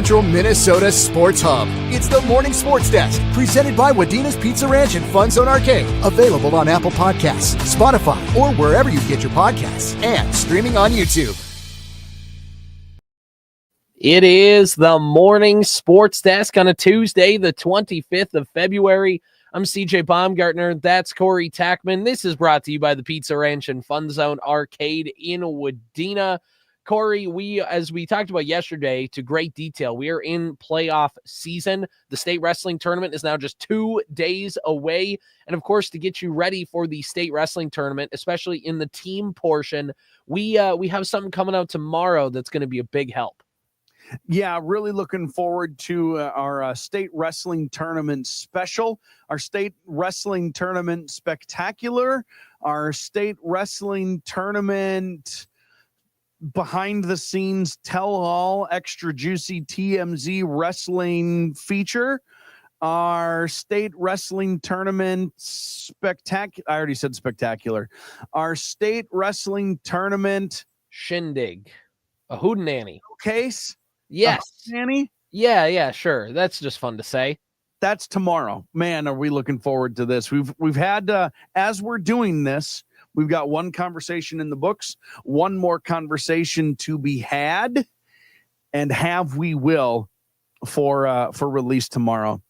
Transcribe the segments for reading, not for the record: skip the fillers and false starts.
Central Minnesota Sports Hub. It's the Morning Sports Desk, presented by Wadena's Pizza Ranch and FunZone Arcade. Available on Apple Podcasts, Spotify, or wherever you get your podcasts, and streaming on YouTube. It is the Morning Sports Desk on a Tuesday, the 25th of February. I'm CJ Baumgartner. That's Corey Tackman. This is brought to you by the Pizza Ranch and FunZone Arcade in Wadena. Corey, as we talked about yesterday to great detail, we are in playoff season. The state wrestling tournament is now just 2 days away. And of course, to get you ready for the state wrestling tournament, especially in the team portion, we have something coming out tomorrow that's going to be a big help. Yeah, really looking forward to our state wrestling tournament special, our state wrestling tournament spectacular, our state wrestling tournament behind the scenes tell-all extra juicy TMZ wrestling feature, our state wrestling tournament spectacular. I already said spectacular. Our state wrestling tournament shindig, a hootenanny case. Yes. Nanny? Yeah, sure. That's just fun to say. That's tomorrow. Man, are we looking forward to this. We've had, as we're doing this, we've got one conversation in the books, one more conversation to be had, and we will for release tomorrow.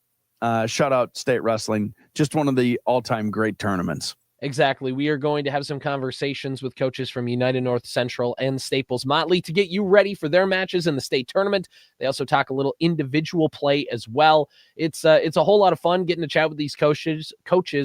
Shout out State Wrestling. Just one of the all-time great tournaments. Exactly. We are going to have some conversations with coaches from United North Central and Staples-Motley to get you ready for their matches in the state tournament. They also talk a little individual play as well. It's a whole lot of fun getting to chat with these coaches.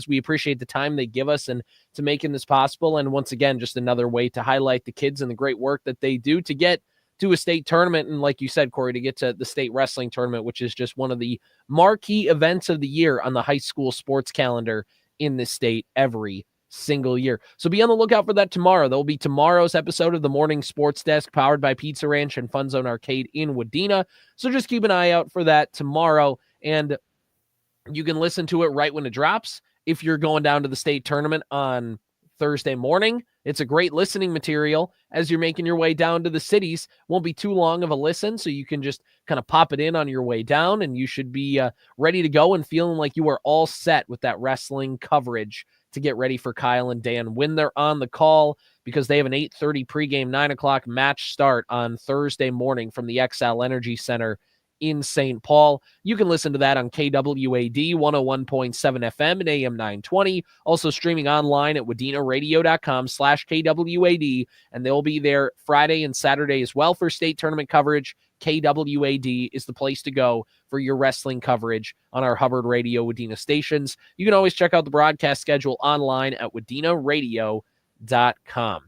We appreciate the time they give us and to making this possible. And once again, just another way to highlight the kids and the great work that they do to get to a state tournament. And like you said, Corey, to get to the state wrestling tournament, which is just one of the marquee events of the year on the high school sports calendar in this state every single year. So be on the lookout for that tomorrow. There will be tomorrow's episode of the Morning Sports Desk powered by Pizza Ranch and FunZone Arcade in Wadena. So just keep an eye out for that tomorrow, and you can listen to it right when it drops. If you're going down to the state tournament on Thursday morning, it's a great listening material as you're making your way down to the cities. Won't be too long of a listen, so you can just kind of pop it in on your way down, and you should be ready to go and feeling like you are all set with that wrestling coverage to get ready for Kyle and Dan when they're on the call, because they have an 8:30 pregame, 9 o'clock match start on Thursday morning from the XL Energy Center in St. Paul. You can listen to that on KWAD 101.7 FM and AM 920. Also streaming online at wadenaradio.com/KWAD. And they'll be there Friday and Saturday as well for state tournament coverage. KWAD is the place to go for your wrestling coverage on our Hubbard Radio Wadena stations. You can always check out the broadcast schedule online at wadenaradio.com.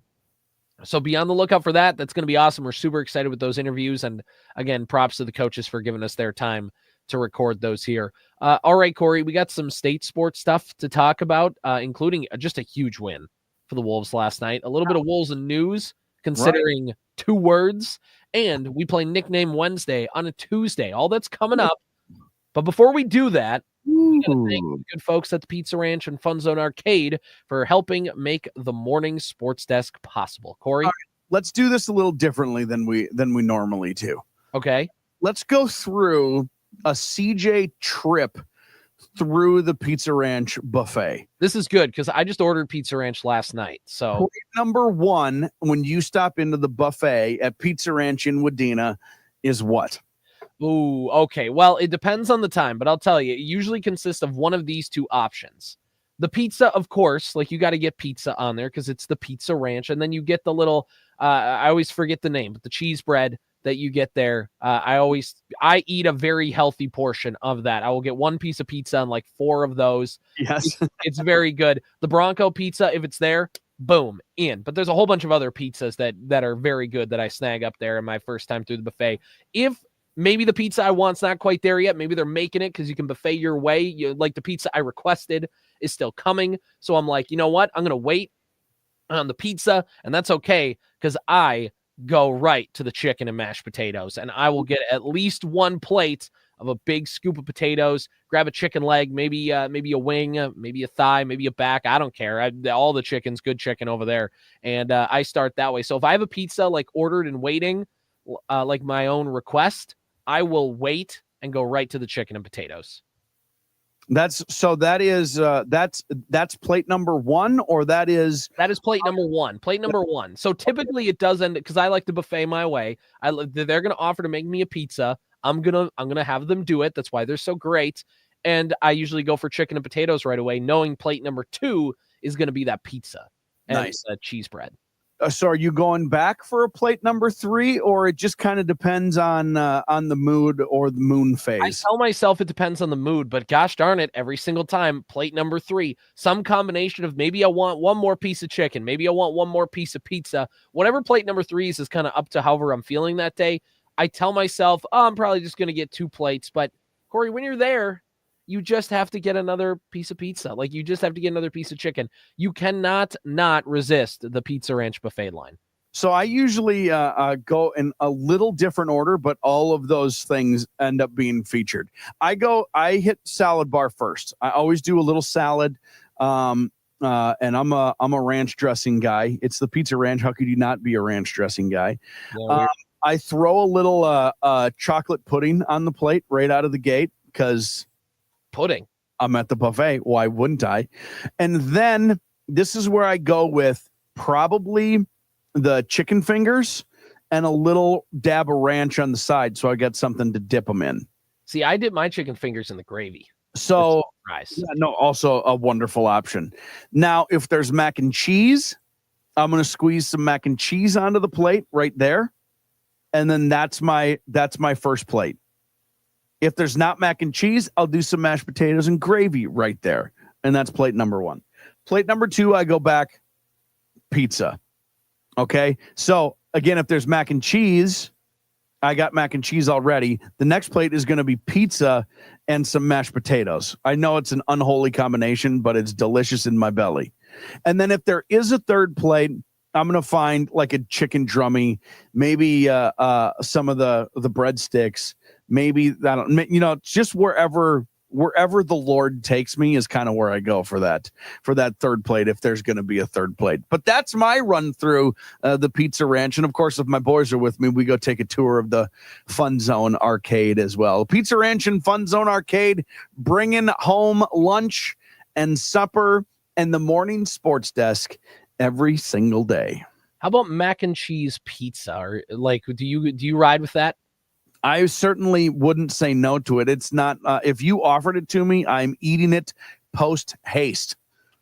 So be on the lookout for that. That's going to be awesome. We're super excited with those interviews. And again, props to the coaches for giving us their time to record those here. All right, Corey, we got some state sports stuff to talk about, including just a huge win for the Wolves last night. A little bit of Wolves and news, considering two words. And we play Nickname Wednesday on a Tuesday. All that's coming up. But before we do that, we got to thank the good folks at the Pizza Ranch and FunZone Arcade for helping make the Morning Sports Desk possible. Corey? All right, let's do this a little differently than we normally do. Okay. Let's go through a CJ trip through the Pizza Ranch buffet. This is good because I just ordered Pizza Ranch last night. So point number one, when you stop into the buffet at Pizza Ranch in Wadena, is what? Ooh, okay. Well, it depends on the time, but I'll tell you, it usually consists of one of these two options. The pizza, of course, like you got to get pizza on there because it's the Pizza Ranch. And then you get the little, I always forget the name, but the cheese bread that you get there. I eat a very healthy portion of that. I will get one piece of pizza and like 4 of those. Yes. It's very good. The Bronco pizza, if it's there, boom, in. But there's a whole bunch of other pizzas that are very good that I snag up there in my first time through the buffet. If maybe the pizza I want's not quite there yet, maybe they're making it because you can buffet your way. Like the pizza I requested is still coming. So I'm like, you know what? I'm going to wait on the pizza, and that's okay because I go right to the chicken and mashed potatoes, and I will get at least one plate of a big scoop of potatoes, grab a chicken leg, maybe a wing, maybe a thigh, maybe a back. I don't care. All the chicken's good chicken over there, and I start that way. So if I have a pizza like ordered and waiting, like my own request, I will wait and go right to the chicken and potatoes. That's plate number one, or that is plate number one. Plate number one. So typically it does end, because I like the buffet my way. They're going to offer to make me a pizza. I'm gonna have them do it. That's why they're so great. And I usually go for chicken and potatoes right away, knowing plate number two is going to be that pizza and nice cheese bread. So are you going back for a plate number three, or it just kind of depends on the mood or the moon phase? I tell myself it depends on the mood, but gosh darn it, every single time, plate number three, some combination of maybe I want one more piece of chicken, maybe I want one more piece of pizza. Whatever plate number three is kind of up to however I'm feeling that day. I tell myself, I'm probably just going to get 2 plates. But Corey, when you're there, you just have to get another piece of pizza. Like, you just have to get another piece of chicken. You cannot not resist the Pizza Ranch buffet line. So I usually go in a little different order, but all of those things end up being featured. I hit salad bar first. I always do a little salad. And I'm a ranch dressing guy. It's the Pizza Ranch. How could you not be a ranch dressing guy? I throw a little chocolate pudding on the plate right out of the gate, because pudding. I'm at the buffet. Why wouldn't I? And then this is where I go with probably the chicken fingers and a little dab of ranch on the side, so I got something to dip them in. See, I dip my chicken fingers in the gravy. So, yeah, also a wonderful option. Now, if there's mac and cheese, I'm going to squeeze some mac and cheese onto the plate right there. And then that's my first plate. If there's not mac and cheese, I'll do some mashed potatoes and gravy right there. And that's plate number one. Plate number two, I go back, pizza. Okay. So again, if there's mac and cheese, I got mac and cheese already. The next plate is going to be pizza and some mashed potatoes. I know it's an unholy combination, but it's delicious in my belly. And then if there is a third plate, I'm going to find like a chicken drummy, maybe some of the breadsticks, maybe that, just wherever the Lord takes me is kind of where I go for that third plate, if there's going to be a third plate. But that's my run through the Pizza Ranch. And of course, if my boys are with me, we go take a tour of the FunZone arcade as well. Pizza Ranch and FunZone arcade, bringing home lunch and supper and the morning sports desk every single day. How about mac and cheese pizza? Or like, do you ride with that? I certainly wouldn't say no to it. It's not, if you offered it to me, I'm eating it post haste.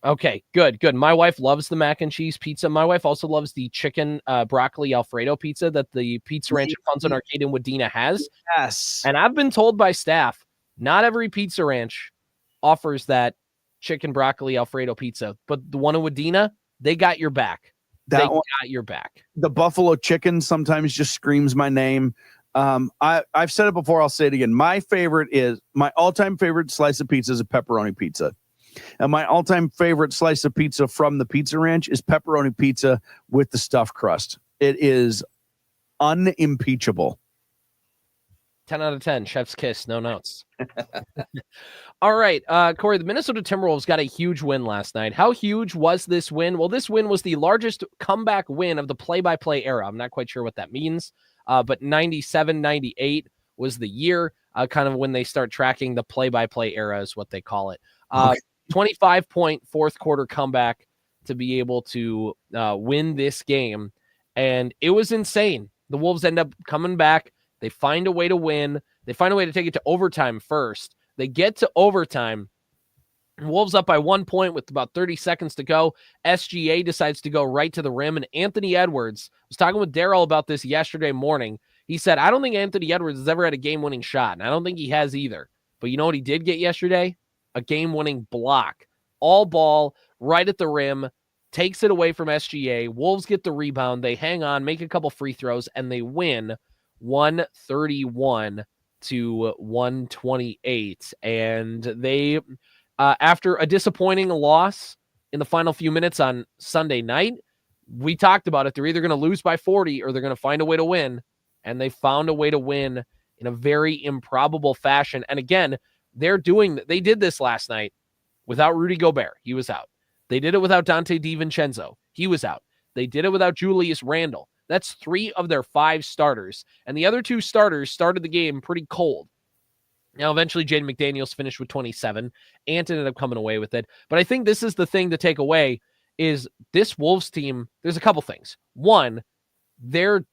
Okay, good. My wife loves the mac and cheese pizza. My wife also loves the chicken broccoli Alfredo pizza that the Pizza Ranch at FunZone Arcade in Wadena has. Yes. And I've been told by staff, not every Pizza Ranch offers that chicken broccoli Alfredo pizza, but the one in Wadena, they got your back. Got your back. The buffalo chicken sometimes just screams my name. I've said it before. I'll say it again. My all-time favorite slice of pizza is a pepperoni pizza. And my all-time favorite slice of pizza from the Pizza Ranch is pepperoni pizza with the stuffed crust. It is unimpeachable. 10 out of 10. Chef's kiss. No notes. All right. Corey, the Minnesota Timberwolves got a huge win last night. How huge was this win? Well, this win was the largest comeback win of the play-by-play era. I'm not quite sure what that means. But 97-98 was the year, kind of when they start tracking the play-by-play era is what they call it. 25-point fourth quarter comeback to be able to win this game. And it was insane. The Wolves end up coming back. They find a way to win. They find a way to take it to overtime first. They get to overtime. Wolves up by 1 point with about 30 seconds to go. SGA decides to go right to the rim, and Anthony Edwards, I was talking with Daryl about this yesterday morning. He said, I don't think Anthony Edwards has ever had a game-winning shot, and I don't think he has either. But you know what he did get yesterday? A game-winning block. All ball, right at the rim, takes it away from SGA. Wolves get the rebound. They hang on, make a couple free throws, and they win 131-128. And they... after a disappointing loss in the final few minutes on Sunday night, we talked about it. They're either going to lose by 40 or they're going to find a way to win. And they found a way to win in a very improbable fashion. And again, they did this last night without Rudy Gobert. He was out. They did it without Dante DiVincenzo. He was out. They did it without Julius Randle. That's 3 of their 5 starters. And the other 2 starters started the game pretty cold. Now, eventually, Jaden McDaniels finished with 27. Ant ended up coming away with it. But I think this is the thing to take away is this Wolves team, there's a couple things. One, they're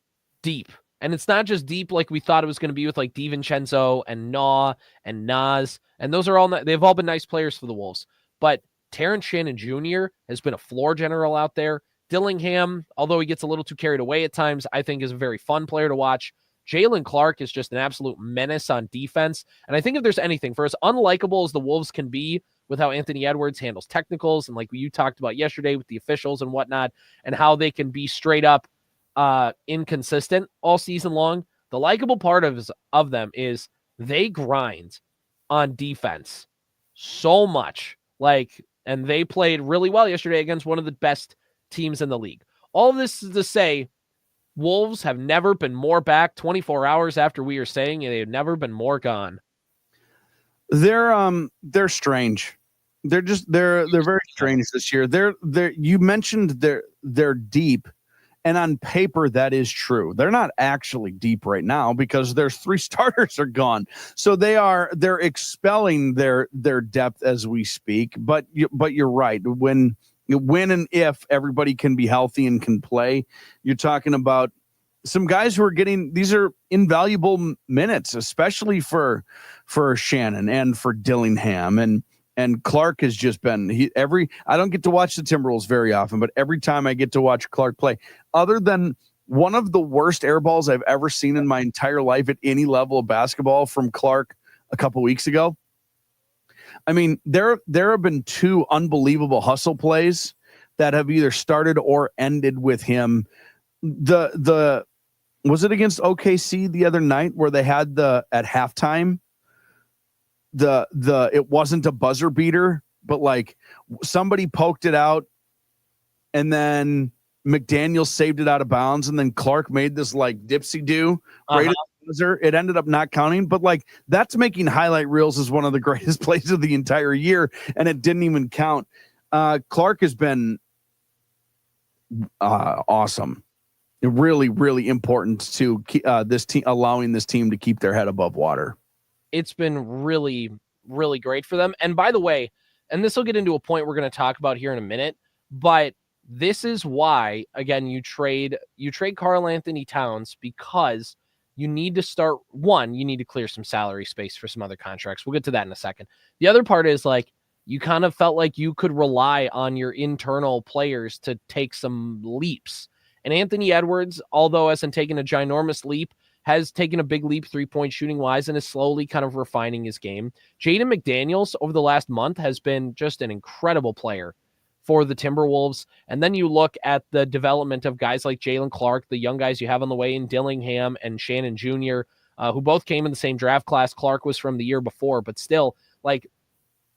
deep. And it's not just deep like we thought it was going to be with like DiVincenzo and Naw and Naz. And those are all, they've all been nice players for the Wolves. But Terrence Shannon Jr. has been a floor general out there. Dillingham, although he gets a little too carried away at times, I think is a very fun player to watch. Jalen Clark is just an absolute menace on defense. And I think if there's anything, for as unlikable as the Wolves can be with how Anthony Edwards handles technicals, and like you talked about yesterday with the officials and whatnot, and how they can be straight up inconsistent all season long, the likable part of them is they grind on defense so much. And they played really well yesterday against one of the best teams in the league. All of this is to say, Wolves have never been more back 24 hours after we are saying they've never been more gone. They're strange. They're very strange this year. You mentioned they're deep, and on paper that is true. They're not actually deep right now because there's 3 starters are gone. So they're expelling their depth as we speak. But you're right. When and if everybody can be healthy and can play, you're talking about some guys who are getting, these are invaluable minutes, especially for Shannon and for Dillingham. And Clark has just been, I don't get to watch the Timberwolves very often, but every time I get to watch Clark play, other than one of the worst air balls I've ever seen in my entire life at any level of basketball from Clark a couple weeks ago. I mean, there have been 2 unbelievable hustle plays that have either started or ended with him. Was it against OKC the other night where they had at halftime, it wasn't a buzzer beater, but like somebody poked it out and then McDaniel saved it out of bounds, and then Clark made this like dipsy do right at the buzzer. It ended up not counting, but like that's making highlight reels as one of the greatest plays of the entire year, and it didn't even count. Clark has been awesome. Really, really important to this team, allowing this team to keep their head above water. It's been really, really great for them. And by the way, and this will get into a point we're going to talk about here in a minute, but this is why, again, you trade Karl Anthony Towns, because you need to start, you need to clear some salary space for some other contracts. We'll get to that in a second. The other part is like, you kind of felt like you could rely on your internal players to take some leaps. And Anthony Edwards, although hasn't taken a ginormous leap, has taken a big leap 3-point shooting wise and is slowly kind of refining his game. Jaden McDaniels over the last month has been just an incredible player for the Timberwolves. And then you look at the development of guys like Jalen Clark, the young guys you have on the way in Dillingham and Shannon Jr., who both came in the same draft class. Clark was from the year before, but still, like,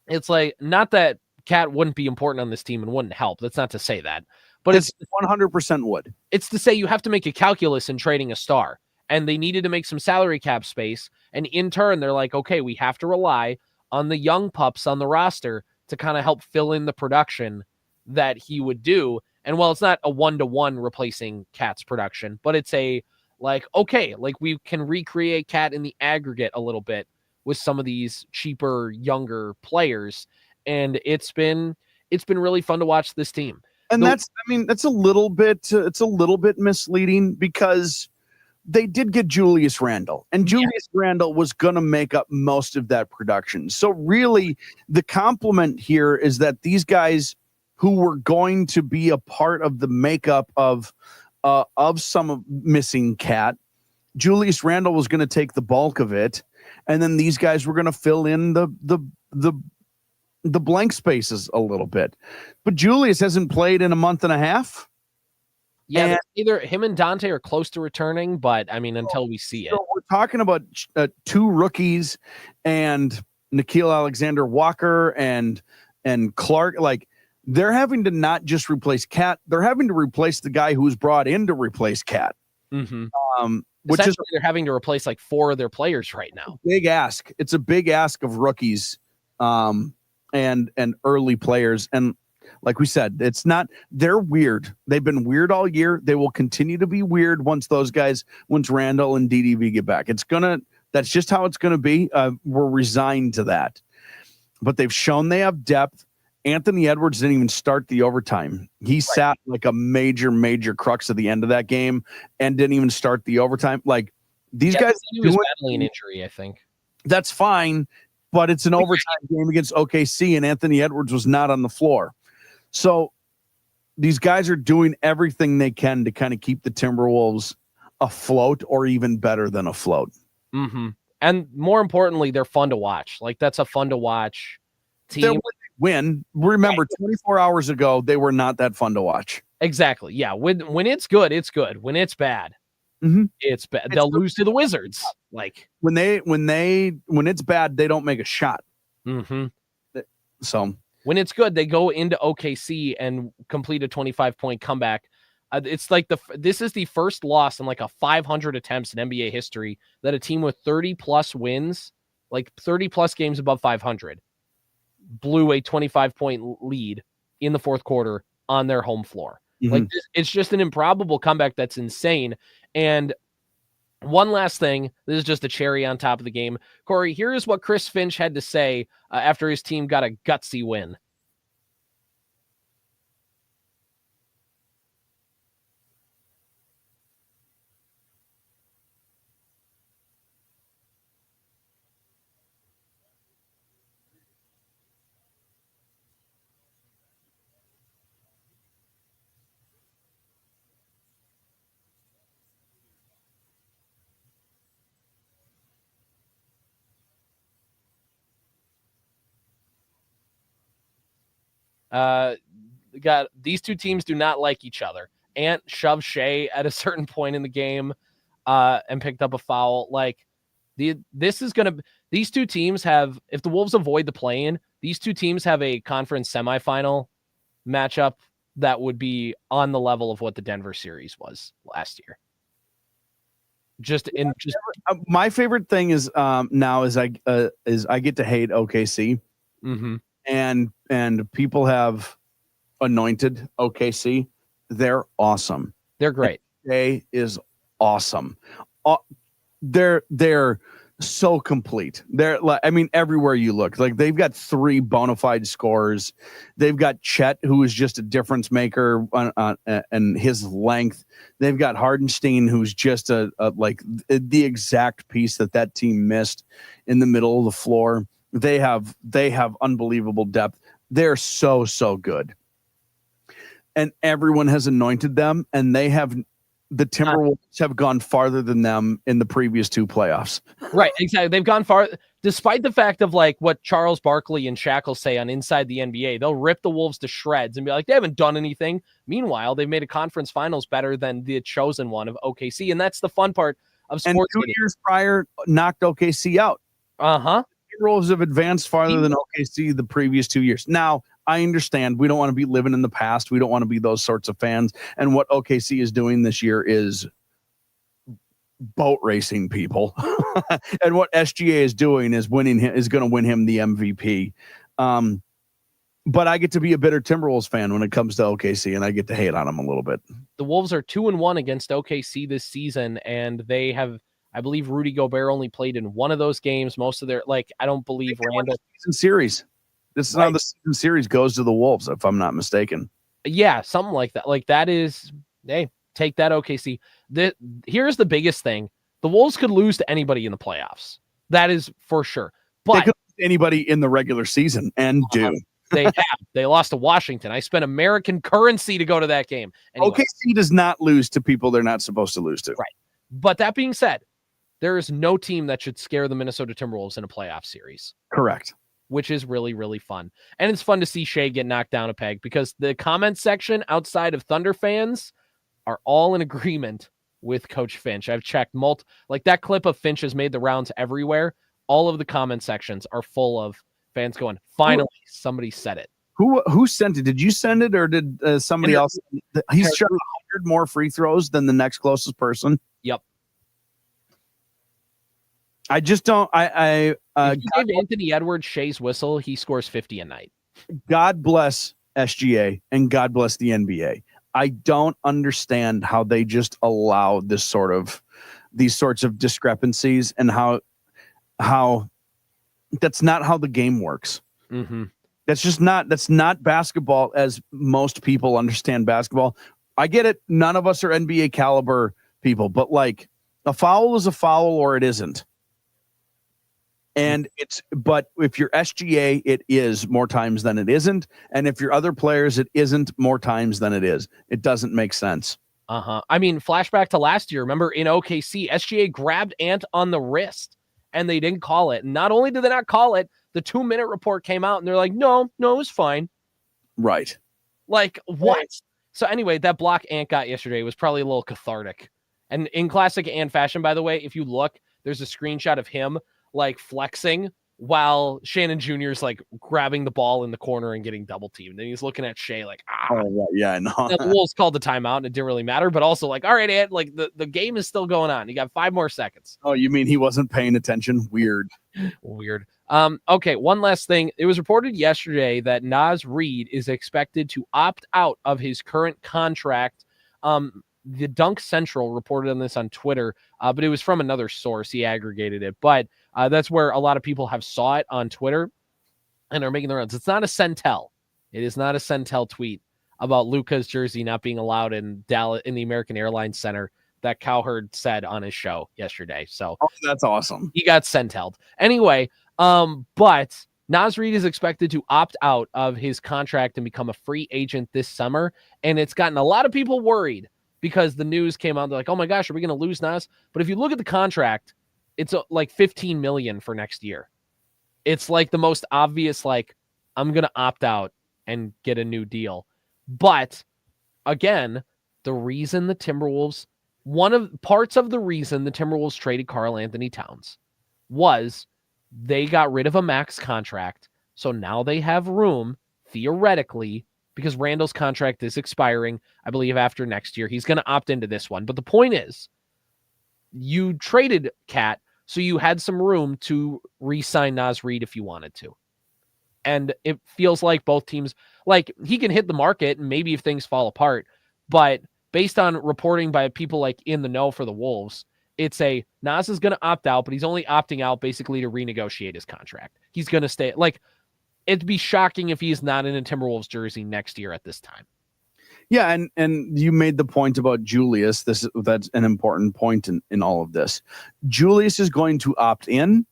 it's like, not that Cat wouldn't be important on this team and wouldn't help. That's not to say that. But it's 100% would. It's to say you have to make a calculus in trading a star. And they needed to make some salary cap space. And in turn, they're like, okay, we have to rely on the young pups on the roster to kind of help fill in the production that he would do. And while it's not a 1-to-1 replacing Cat's production, but it's a like, okay, like we can recreate Cat in the aggregate a little bit with some of these cheaper, younger players. And it's been really fun to watch this team. And that's a little bit misleading because they did get Julius Randle, and Julius Randle was going to make up most of that production. So really the compliment here is that these guys who were going to be a part of the makeup of some of missing Cat, Julius Randle was going to take the bulk of it. And then these guys were going to fill in the blank spaces a little bit. But Julius hasn't played in a month and a half. Yeah, either him and Dante are close to returning, but I mean, until we see it. So we're talking about 2 rookies and Nickeil Alexander-Walker and Clark. Like, they're having to not just replace Cat, they're having to replace the guy who's brought in to replace Cat. Mm-hmm. Which is they're having to replace like 4 of their players right now. Big ask. It's a big ask of rookies and early players. And like we said, they're weird. They've been weird all year. They will continue to be weird once Randall and DDV get back. That's just how it's going to be. We're resigned to that. But they've shown they have depth. Anthony Edwards didn't even start the overtime. He sat like a major, major crux at the end of that game and didn't even start the overtime. Like these guys, he was battling an injury, I think. That's fine, but it's an overtime game against OKC, and Anthony Edwards was not on the floor. So these guys are doing everything they can to kind of keep the Timberwolves afloat, or even better than afloat. Mm-hmm. And more importantly, they're fun to watch. Like that's a fun to watch team. Win. Remember, 24 hours ago, they were not that fun to watch. Exactly. Yeah. When it's good, it's good. When it's bad, it's bad. They'll lose to the Wizards. Like when it's bad, they don't make a shot. Mm-hmm. So when it's good, they go into OKC and complete a 25-point comeback. It's like this is the first loss in like a 500 attempts in NBA history that a team with 30 plus wins, like 30 plus games above 500, blew a 25-point lead in the fourth quarter on their home floor. Like it's just an improbable comeback that's insane. And one last thing, this is just a cherry on top of the game. Corey, here is what Chris Finch had to say after his team got a gutsy win. These two teams do not like each other. Ant shoved Shea at a certain point in the game and picked up a foul. Like these two teams have, if the Wolves avoid the play-in, these two teams have a conference semifinal matchup that would be on the level of what the Denver series was last year. My favorite thing is now is I get to hate OKC. Mm-hmm. And people have anointed OKC. They're awesome. They're great. They is awesome. They're so complete. They're like, I mean, everywhere you look, like they've got 3 bona fide scorers. They've got Chet, who is just a difference maker and his length. They've got Hardenstein, who's just like the exact piece that team missed in the middle of the floor. They have unbelievable depth. They're so good. And everyone has anointed them, and the Timberwolves have gone farther than them in the previous 2 playoffs. Right, exactly. They've gone far, despite the fact of like what Charles Barkley and Shackle say on Inside the NBA. They'll rip the Wolves to shreds and be like, they haven't done anything. Meanwhile, they've made a conference finals better than the chosen one of OKC, and that's the fun part of sports. And 2 years prior, knocked OKC out. Timberwolves have advanced farther than OKC the previous 2 years. Now, I understand we don't want to be living in the past. We don't want to be those sorts of fans. And what OKC is doing this year is boat racing people. And what SGA is doing is going to win him the MVP. But I get to be a bitter Timberwolves fan when it comes to OKC, and I get to hate on them a little bit. The Wolves are 2-1 against OKC this season, and they have, I believe Rudy Gobert only played in one of those games. Most of their, I don't believe Randall. Season series. This is how the season series goes to the Wolves, if I'm not mistaken. Yeah, something like that. Like that is, hey, take that OKC. Here's the biggest thing. The Wolves could lose to anybody in the playoffs. That is for sure. But they could lose to anybody in the regular season and do. They have. They lost to Washington. I spent American currency to go to that game. Anyway. OKC does not lose to people they're not supposed to lose to. Right. But that being said, there is no team that should scare the Minnesota Timberwolves in a playoff series. Correct. Which is really, really fun. And it's fun to see Shea get knocked down a peg because the comment section outside of Thunder fans are all in agreement with Coach Finch. I've checked like that clip of Finch has made the rounds everywhere. All of the comment sections are full of fans going, finally, somebody said it. Who sent it? Did you send it or did somebody else? He's shot 100 more free throws than the next closest person. Yep. I just don't. If you give Anthony Edwards Shea's whistle, he scores 50 a night. God bless SGA, and God bless the NBA. I don't understand how they just allow these sorts of discrepancies, and how that's not how the game works. Mm-hmm. That's not basketball as most people understand basketball. I get it. None of us are NBA caliber people, but like, a foul is a foul or it isn't. And but if you're SGA, it is more times than it isn't. And if you're other players, it isn't more times than it is. It doesn't make sense. I mean, flashback to last year. Remember in OKC, SGA grabbed Ant on the wrist and they didn't call it. And not only did they not call it, the 2-minute report came out and they're like, no, it was fine. Right. Like, what? Right. So anyway, that block Ant got yesterday was probably a little cathartic. And in classic Ant fashion, by the way, if you look, there's a screenshot of him like flexing while Shannon Jr. is like grabbing the ball in the corner and getting double teamed. And he's looking at Shea like, yeah, I know. The Wolves called the timeout and it didn't really matter, but also like, all right, Ed, like the game is still going on. You got 5 more seconds. Oh, you mean he wasn't paying attention? Weird. Okay, one last thing. It was reported yesterday that Naz Reid is expected to opt out of his current contract. The Dunk Central reported on this on Twitter, but it was from another source. He aggregated it, but that's where a lot of people have saw it on Twitter and are making the rounds. It's not a Centel. It is not a Centel tweet about Luka's jersey not being allowed in Dallas in the American Airlines Center that Cowherd said on his show yesterday. So that's awesome. He got Centelled. Anyway, but Naz Reid is expected to opt out of his contract and become a free agent this summer, and it's gotten a lot of people worried because the news came out. They're like, oh my gosh, are we going to lose Naz? But if you look at the contract, it's like $15 million for next year. It's like the most obvious, like, I'm going to opt out and get a new deal. But again, the reason the Timberwolves, parts of the reason the Timberwolves traded Karl Anthony Towns was they got rid of a max contract. So now they have room, theoretically, because Randall's contract is expiring, I believe, after next year. He's going to opt into this one. But the point is, you traded Cat, so you had some room to re-sign Naz Reid if you wanted to. And it feels like both teams, like, he can hit the market, and maybe if things fall apart, but based on reporting by people like in the know for the Wolves, it's Naz is going to opt out, but he's only opting out basically to renegotiate his contract. He's going to stay. Like, it'd be shocking if he's not in a Timberwolves jersey next year at this time. Yeah, and you made the point about Julius. That's an important point in all of this. Julius is going to opt in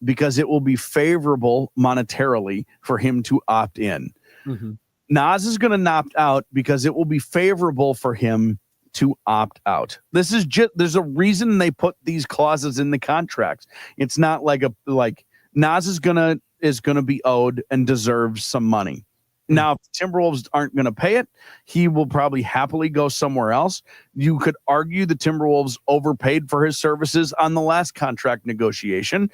because it will be favorable monetarily for him to opt in. Mm-hmm. Naz is going to opt out because it will be favorable for him to opt out. This is just, there's a reason they put these clauses in the contracts. It's not like Naz is going to be owed and deserves some money. Now, if the Timberwolves aren't going to pay it, he will probably happily go somewhere else. You could argue the Timberwolves overpaid for his services on the last contract negotiation,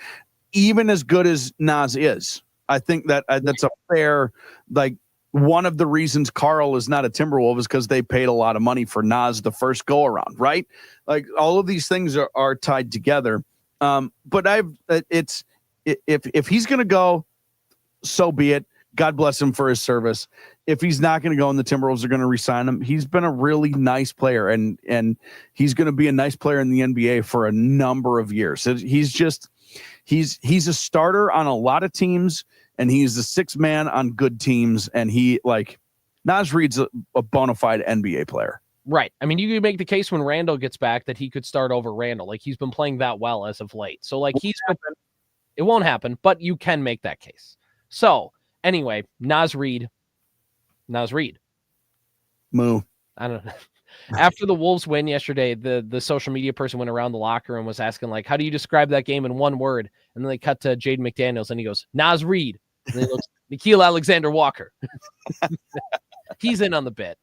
even as good as Naz is. I think that that's a fair, like, one of the reasons Karl is not a Timberwolf is because they paid a lot of money for Naz the first go around, right? Like, all of these things are tied together. But if he's going to go, so be it. God bless him for his service. If he's not going to go and the Timberwolves are going to re-sign him, he's been a really nice player, and he's going to be a nice player in the NBA for a number of years. So he's a starter on a lot of teams, and he's the sixth man on good teams. And Naz Reid's a bona fide NBA player. Right. I mean, you could make the case when Randall gets back that he could start over Randall. Like, he's been playing that well as of late. So it won't happen, but you can make that case. So anyway, Naz Reid. Moo. I don't know. After the Wolves win yesterday, the social media person went around the locker and was asking, like, how do you describe that game in one word? And then they cut to Jaden McDaniels, and he goes, Naz Reid. And then he looks, Nickeil Alexander-Walker. He's in on the bit.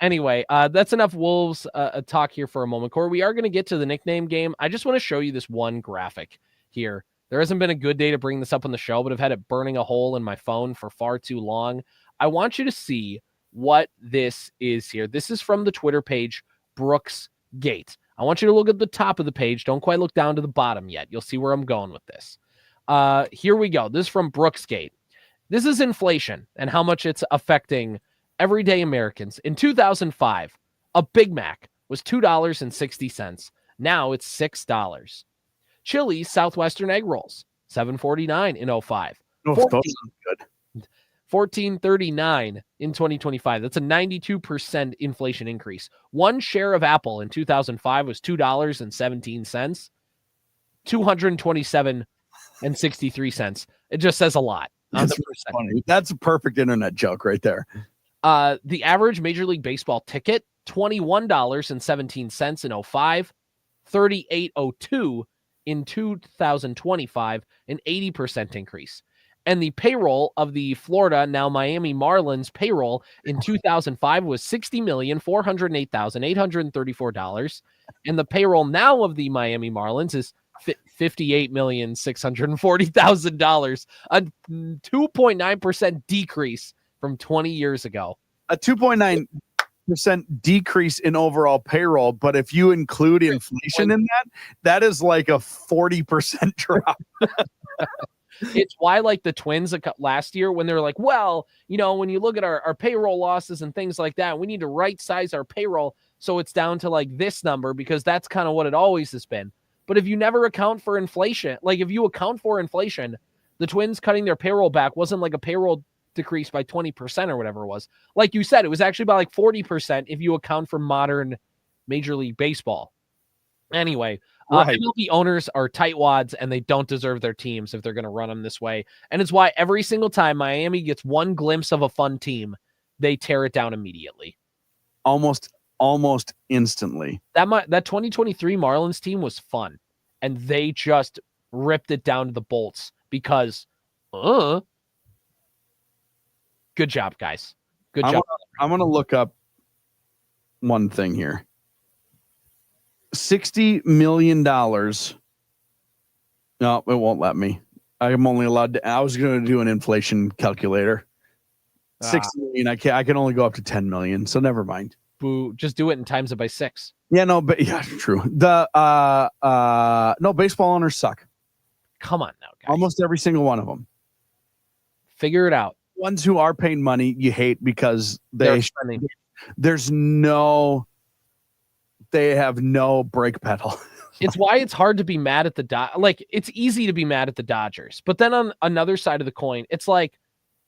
Anyway, that's enough Wolves talk here for a moment. Corey, we are going to get to the nickname game. I just want to show you this one graphic here. There hasn't been a good day to bring this up on the show, but I've had it burning a hole in my phone for far too long. I want you to see what this is here. This is from the Twitter page, Brooks Gate. I want you to look at the top of the page. Don't quite look down to the bottom yet. You'll see where I'm going with this. Here we go. This is from Brooks Gate. This is inflation and how much it's affecting everyday Americans. In 2005, a Big Mac was $2.60. Now it's $6. Chili's Southwestern egg rolls, $7.49 in 05. Oh, those sound good. $14.39 in 2025. That's a 92% inflation increase. One share of Apple in 2005 was $2.17. 227.63. It just says a lot. That's funny. That's a perfect internet joke right there. The average Major League Baseball ticket, $21.17 in 05, $38.02 in 2025, an 80% increase. And the payroll of the Florida, now Miami Marlins payroll in 2005 was $60,408,834. And the payroll now of the Miami Marlins is $58,640,000, a 2.9% decrease from 20 years ago. A 2.9% decrease in overall payroll, but if you include inflation in that, that is like a 40% drop. It's why, like, the Twins last year, when they were like, well, you know, when you look at our payroll losses and things like that, we need to right size our payroll so it's down to like this number, because that's kind of what it always has been. But if you never account for inflation, like if you account for inflation, the Twins cutting their payroll back wasn't like a payroll decrease by 20% or whatever it was. Like you said, it was actually by like 40% if you account for modern Major League Baseball. Anyway, right. MLB owners are tightwads, and they don't deserve their teams if they're going to run them this way. And it's why every single time Miami gets one glimpse of a fun team, they tear it down immediately. Almost instantly. That 2023 Marlins team was fun, and they just ripped it down to the bolts because good job, guys. Good job. I'm going to look up one thing here. $60 million. No, it won't let me. I'm only allowed to. I was going to do an inflation calculator. 60 million. I can only go up to 10 million. So never mind. Boo. Just do it and times it by 6. Yeah, no, but yeah, true. The no, baseball owners suck. Come on now, guys. Almost every single one of them. Figure it out. Ones who are paying money, you hate because They're spending. They have no brake pedal. It's why it's hard to be mad at the like, it's easy to be mad at the Dodgers. But then on another side of the coin, it's like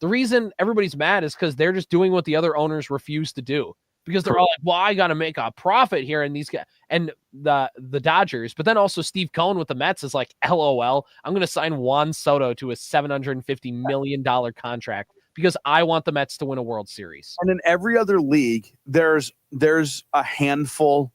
the reason everybody's mad is because they're just doing what the other owners refuse to do. Because they're all like, well, I got to make a profit here. And these guys and the Dodgers, but then also Steve Cohen with the Mets is like, LOL, I'm going to sign Juan Soto to a $750 million contract because I want the Mets to win a World Series. And in every other league, there's a handful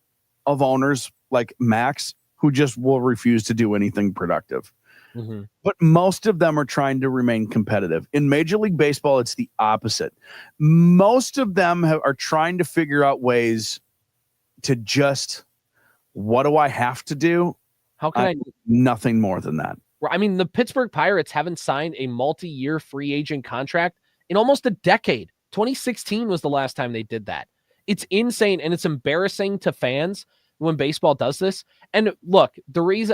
of owners like Max who just will refuse to do anything productive. Mm-hmm. But most of them are trying to remain competitive. In Major League Baseball, it's the opposite. Most of them are trying to figure out ways to just, what do I have to do? How can I do nothing more than that? I mean, the Pittsburgh Pirates haven't signed a multi-year free agent contract in almost a decade. 2016 was the last time they did that. It's insane, and it's embarrassing to fans when baseball does this. And look, there's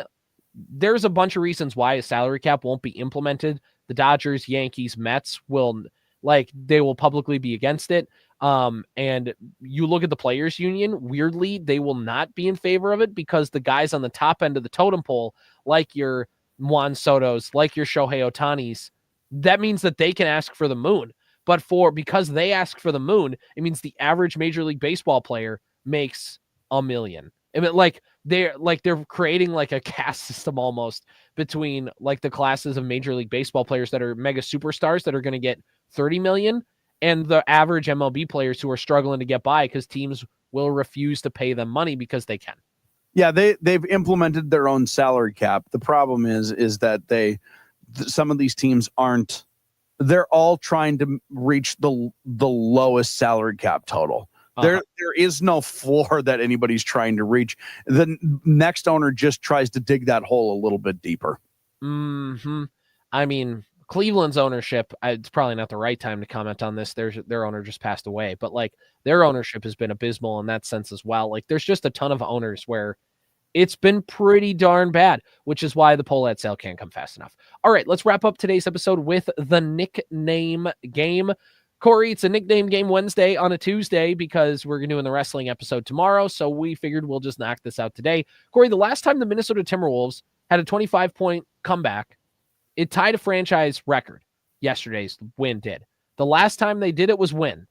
a bunch of reasons why a salary cap won't be implemented. The Dodgers, Yankees, Mets they will publicly be against it. And you look at the players union, weirdly, they will not be in favor of it because the guys on the top end of the totem pole, like your Juan Soto's, like your Shohei Ohtani's, that means that they can ask for the moon. But because they ask for the moon, it means the average Major League Baseball player makes $1 million. I mean, they're creating like a caste system almost between like the classes of Major League Baseball players that are mega superstars that are going to get 30 million and the average MLB players who are struggling to get by because teams will refuse to pay them money because they can. Yeah, they've implemented their own salary cap. The problem is that some of these teams aren't. They're all trying to reach the lowest salary cap total. There is no floor that anybody's trying to reach. The next owner just tries to dig that hole a little bit deeper. Mm-hmm. I mean, Cleveland's ownership, it's probably not the right time to comment on this. Their owner just passed away, but like their ownership has been abysmal in that sense as well. Like there's just a ton of owners where It's been pretty darn bad, which is why the poll ad sale can't come fast enough. All right, let's wrap up today's episode with the nickname game. Corey, it's a nickname game Wednesday on a Tuesday because we're doing the wrestling episode tomorrow, so we figured we'll just knock this out today. Corey, the last time the Minnesota Timberwolves had a 25-point comeback, it tied a franchise record. Yesterday's win did. The last time they did it was when?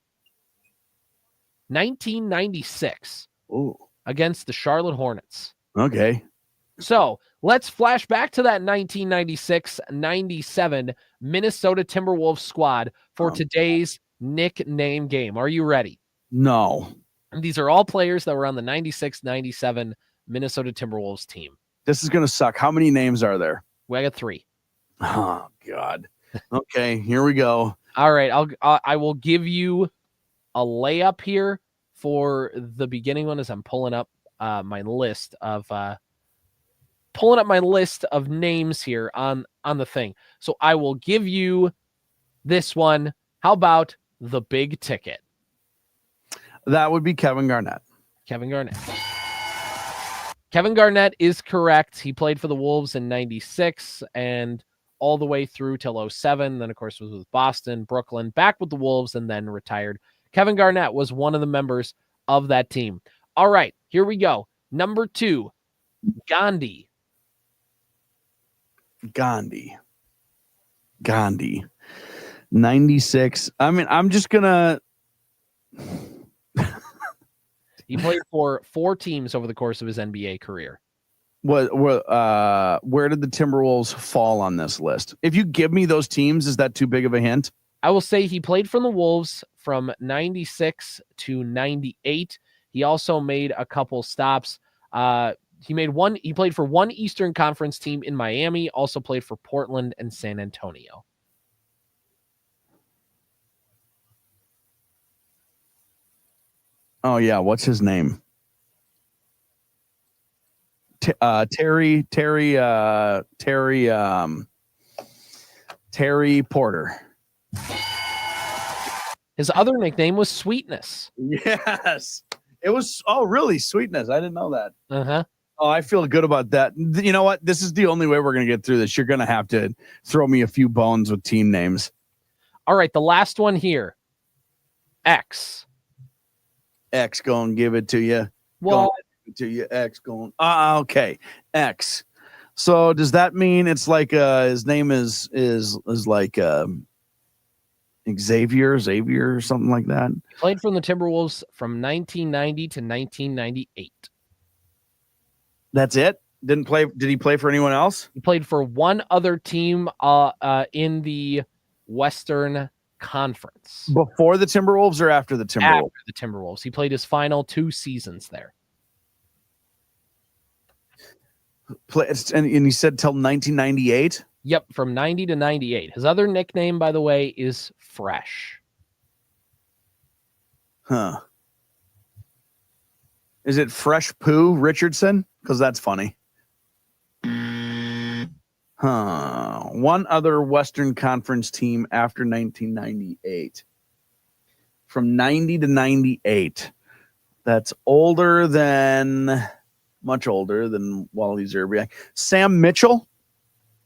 1996. Ooh. Against the Charlotte Hornets. Okay. So let's flash back to that 1996-97 Minnesota Timberwolves squad for today's nickname game. Are you ready? No. And these are all players that were on the 96-97 Minnesota Timberwolves team. This is going to suck. How many names are there? We got 3. Oh, God. Okay, here we go. All right, I will give you a layup here for the beginning one as I'm pulling up my list of names here on the thing. So I will give you this one. How about the big ticket? That would be Kevin Garnett. Kevin Garnett. Kevin Garnett is correct. He played for the Wolves in 96 and all the way through till 07. Then, of course, was with Boston, Brooklyn, back with the Wolves, and then retired. Kevin Garnett was one of the members of that team. All right, here we go. Number 2, Gandhi. 96. I mean, I'm just going to... He played for 4 teams over the course of his NBA career. Where did the Timberwolves fall on this list? If you give me those teams, is that too big of a hint? I will say he played for the Wolves from 96 to 98. He also made a couple stops. He played for one Eastern Conference team in Miami, also played for Portland and San Antonio. Oh yeah, what's his name? Terry Porter. His other nickname was Sweetness. Yes. It was, really? Sweetness. I didn't know that. Uh-huh. Oh, I feel good about that. You know what? This is the only way we're going to get through this. You're going to have to throw me a few bones with team names. All right, the last one here. X going to give it to you. Well, to you. X going. Okay. X. So does that mean it's like his name is like Xavier or something like that? Played from the Timberwolves from 1990 to 1998. That's it? Did he play for anyone else? He played for one other team in the Western Conference. Before the Timberwolves or after the Timberwolves? After the Timberwolves. He played his final 2 seasons there. And you said till 1998? Yep, from 90 to 98. His other nickname, by the way, is Fresh. Huh. Is it Fresh Poo Richardson? Because that's funny. Huh. One other Western Conference team after 1998. From 90 to 98. That's much older than Wally Zerbiak. Sam Mitchell?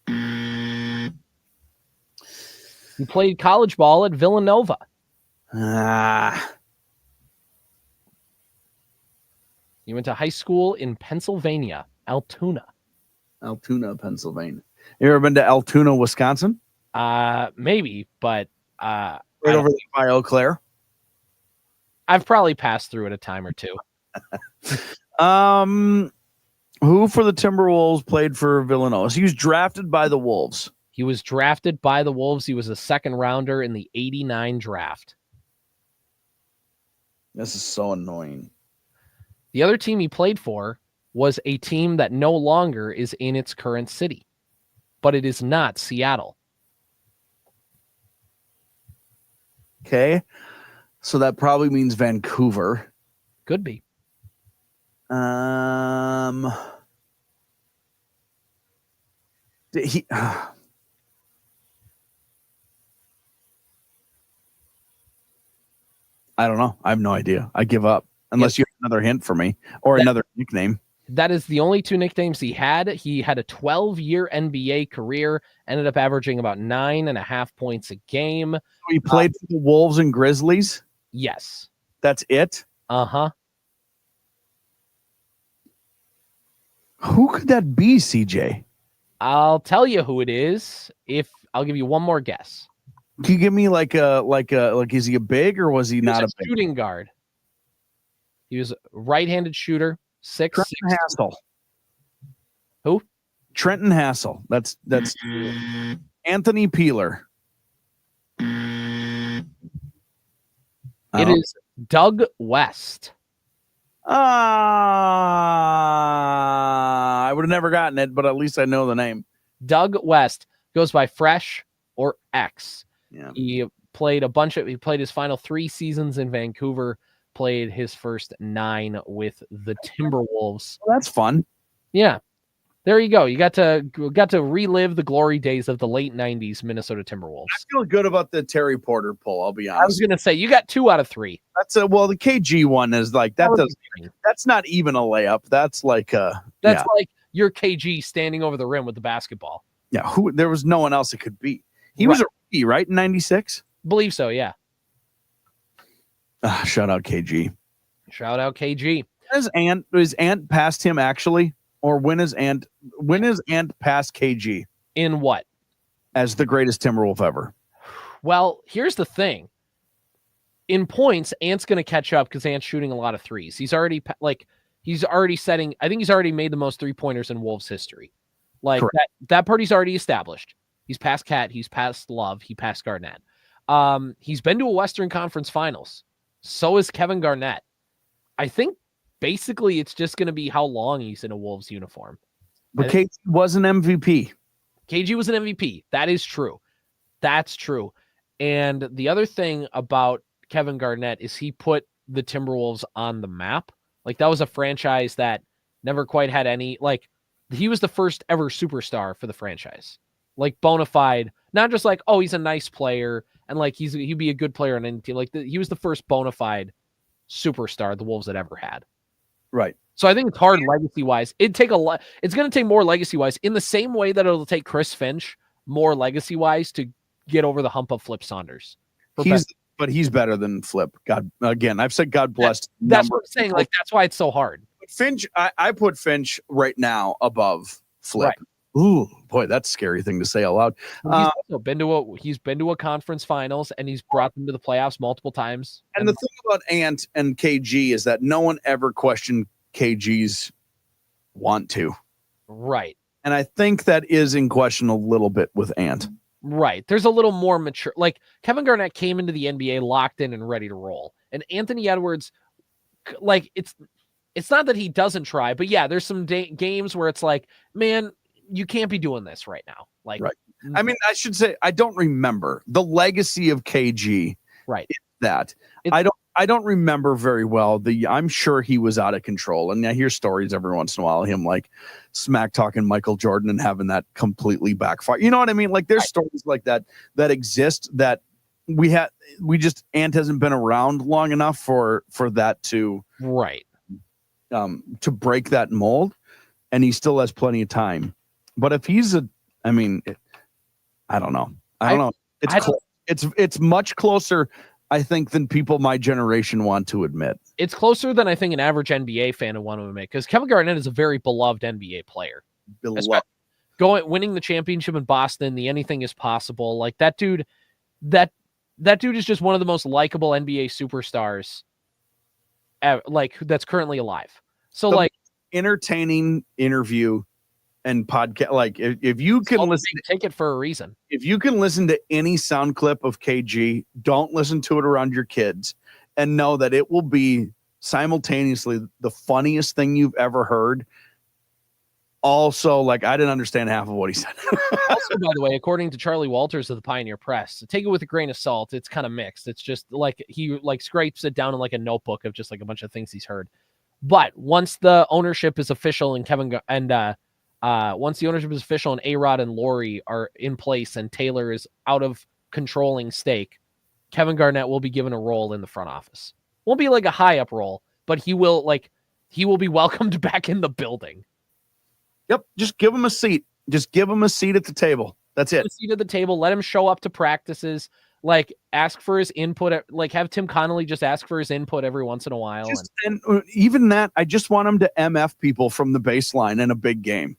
He played college ball at Villanova. He went to high school in Pennsylvania, Altoona, Pennsylvania. You ever been to Altoona, Wisconsin? Maybe, but right over there by Eau Claire. I've probably passed through it a time or two. Who for the Timberwolves played for Villanova? So he was drafted by the Wolves. He was drafted by the Wolves. He was a second rounder in the 89 draft. This is so annoying. The other team he played for was a team that no longer is in its current city, but it is not Seattle. Okay. So that probably means Vancouver. Could be. Did he... I don't know. I have no idea. I give up unless you have another hint for me or another nickname. That is the only two nicknames he had. He had a 12-year NBA career, ended up averaging about 9.5 points a game. He played for the Wolves and Grizzlies? Yes. That's it? Uh-huh. Who could that be, CJ? I'll tell you who it is if I'll give you one more guess. Can you give me like is he a big or was he not a big shooting guard? He was a right-handed shooter, 6'6". Trenton Hassel. Who? Trenton Hassel. That's Anthony Peeler. It is Doug West. I would have never gotten it, but at least I know the name. Doug West goes by Fresh or X. Yeah. He played his final 3 seasons in Vancouver, played his first 9 with the Timberwolves. Well, that's fun. Yeah. There you go. You got to relive the glory days of the late 90s Minnesota Timberwolves. I feel good about the Terry Porter pull, I'll be honest. I was going to say, you got 2 out of 3. That's the KG one is like that's not even a layup. That's like like your KG standing over the rim with the basketball. Yeah, there was no one else it could be. He was a rookie, right, in 96? Believe so, yeah. Shout out KG. Shout out KG. Is Ant past him actually? Or when is Ant past KG? In what? As the greatest Timberwolf ever. Well, here's the thing. In points, Ant's going to catch up because Ant's shooting a lot of threes. He's already setting. I think he's already made the most 3-pointers in Wolves history. Like that part he's already established. He's past Cat. He's past Love. He passed Garnett. He's been to a Western Conference Finals. So is Kevin Garnett. I think basically it's just going to be how long he's in a Wolves uniform. But KG was an MVP. KG was an MVP. That is true. That's true. And the other thing about Kevin Garnett is he put the Timberwolves on the map. Like that was a franchise that never quite had any, like he was the first ever superstar for the franchise. Like bona fide, not just like, oh, he's a nice player and like he'd be a good player on any team. Like he was the first bona fide superstar the Wolves had ever had. Right. So I think it's hard legacy wise. It's going to take more legacy wise in the same way that it'll take Chris Finch more legacy wise to get over the hump of Flip Saunders. But he's better than Flip. God, again, I've said God bless. That's what I'm saying. Like that's why it's so hard. Finch, I put Finch right now above Flip. Right. Ooh, boy, that's a scary thing to say out loud. He's been to a conference finals and he's brought them to the playoffs multiple times. And the thing about Ant and KG is that no one ever questioned KG's want to. Right. And I think that is in question a little bit with Ant. Right. There's a little more mature. Like Kevin Garnett came into the NBA locked in and ready to roll. And Anthony Edwards, like it's not that he doesn't try, but yeah, there's some games where it's like, man, you can't be doing this right now. Like, right. I mean, I should say, I don't remember the legacy of KG. Right. I don't remember very well. I'm sure he was out of control. And I hear stories every once in a while, him like smack talking Michael Jordan and having that completely backfire. You know what I mean? Like there's stories like that exist that Ant hasn't been around long enough for that to to break that mold. And he still has plenty of time. But if he's I don't know. I don't know. It's much closer, I think, than people my generation want to admit. It's closer than I think an average NBA fan would want to admit because Kevin Garnett is a very beloved NBA player. Winning the championship in Boston, the anything is possible. Like that dude, that dude is just one of the most likable NBA superstars, like that's currently alive. So like entertaining interview and podcast. Like if you can listen, take it for a reason. If you can listen to any sound clip of KG, don't listen to it around your kids and know that it will be simultaneously the funniest thing you've ever heard. Also, like I didn't understand half of what he said. Also, by the way, according to Charlie Walters of the Pioneer Press, take it with a grain of salt. It's kind of mixed. It's just like he like scrapes it down in like a notebook of just like a bunch of things he's heard. But once the ownership is official and once the ownership is official and A-Rod and Laurie are in place and Taylor is out of controlling stake, Kevin Garnett will be given a role in the front office. Won't be like a high up role, but he will like he will be welcomed back in the building. Yep. Just give him a seat. Just give him a seat at the table. That's it. A seat at the table. Let him show up to practices. Like, ask for his input. Like, have Tim Connolly just ask for his input every once in a while. And even that, I just want him to MF people from the baseline in a big game.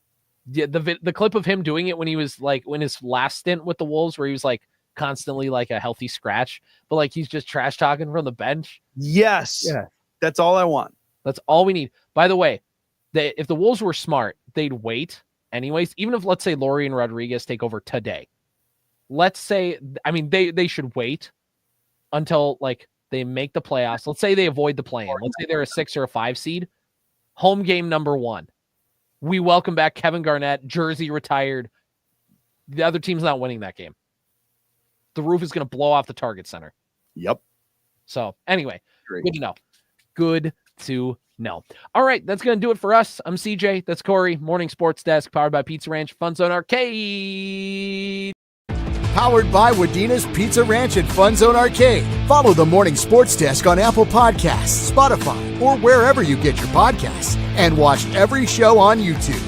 Yeah, the clip of him doing it when he was like, when his last stint with the Wolves, where he was like constantly like a healthy scratch, but like he's just trash talking from the bench. Yes. Yeah. That's all I want. That's all we need. By the way, if the Wolves were smart, they'd wait anyways. Even if, let's say, Laurie and Rodriguez take over today, let's say, I mean, they should wait until like they make the playoffs. Let's say they avoid the play-in. Let's say they're a 6 or a 5 seed. Home game number 1. We welcome back Kevin Garnett, jersey retired. The other team's not winning that game. The roof is going to blow off the Target Center. Yep. So anyway, Great. Good to know. Good to know. All right, that's going to do it for us. I'm CJ. That's Corey. Morning Sports Desk, powered by Pizza Ranch, FunZone Arcade. Powered by Wadena's Pizza Ranch and FunZone Arcade. Follow the Morning Sports Desk on Apple Podcasts, Spotify, or wherever you get your podcasts. And watch every show on YouTube.